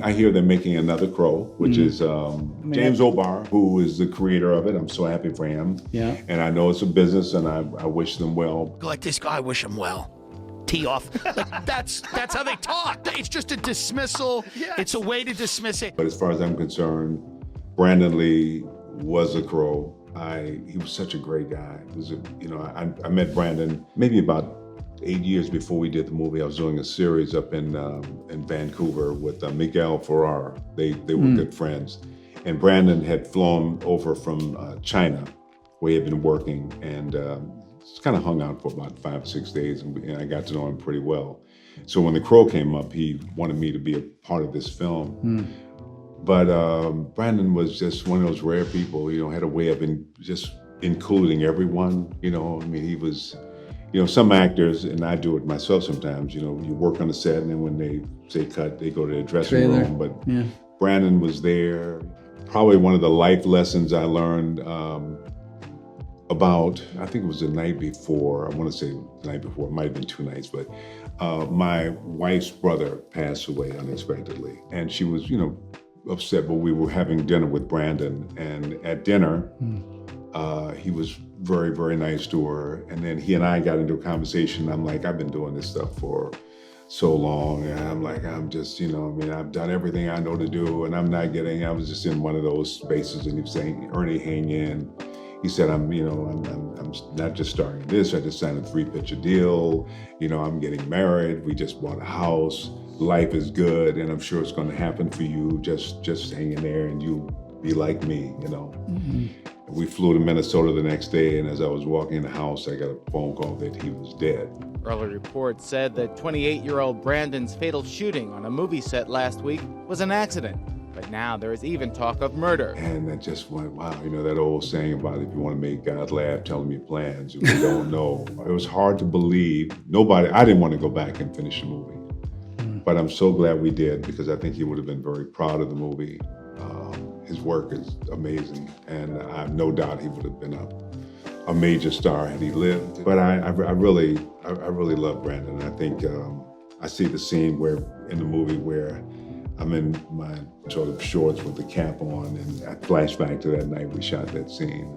I hear they're making another Crow, which is James O'Barr, who is the creator of it. I'm so happy for him. Yeah. And I know it's a business, and I wish them well. Like this guy, wish him well. Tee off. Like, that's how they talk. It's just a dismissal. Yes. It's a way to dismiss it. But as far as I'm concerned, Brandon Lee was a Crow. He was such a great guy. I met Brandon maybe about 8 years before we did the movie. I was doing a series up in Vancouver with Miguel Ferrar. They were good friends. And Brandon had flown over from China, where he had been working, and just kind of hung out for about 5 or 6 days, and I got to know him pretty well. So when The Crow came up, he wanted me to be a part of this film. But Brandon was just one of those rare people, had a way of just including everyone, I mean, he was, some actors, and I do it myself sometimes, you work on the set, and then when they say cut, they go to the dressing room. But Brandon was there. Probably one of the life lessons I learned about, I think it was the night before, I want to say the night before, it might have been 2 nights, but my wife's brother passed away unexpectedly. And she was, upset, but we were having dinner with Brandon, and at dinner, he was very, very nice to her. And then he and I got into a conversation. I'm like, I've been doing this stuff for so long, and I'm like, I'm just, I've done everything I know to do, and I was just in one of those spaces, and he was saying, Ernie, hang in. He said, I'm not just starting this, I just signed a 3-picture deal, I'm getting married, we just bought a house, life is good, and I'm sure it's gonna happen for you, just hang in there, and you'll be like me, We flew to Minnesota the next day, and as I was walking in the house, I got a phone call that he was dead. Early reports said that 28-year-old Brandon's fatal shooting on a movie set last week was an accident. But now there is even talk of murder. And I just went, wow, that old saying about if you want to make God laugh, tell him your plans. We don't know. It was hard to believe. I didn't want to go back and finish the movie. But I'm so glad we did, because I think he would have been very proud of the movie. His work is amazing, and I have no doubt he would have been a major star had he lived. But I really love Brandon. I think I see the scene in the movie where I'm in my sort of shorts with the cap on, and I flash back to that night we shot that scene.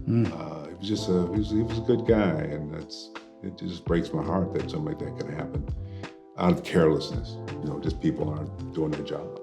He was a good guy, and it just breaks my heart that something like that could happen out of carelessness. Just people aren't doing their job.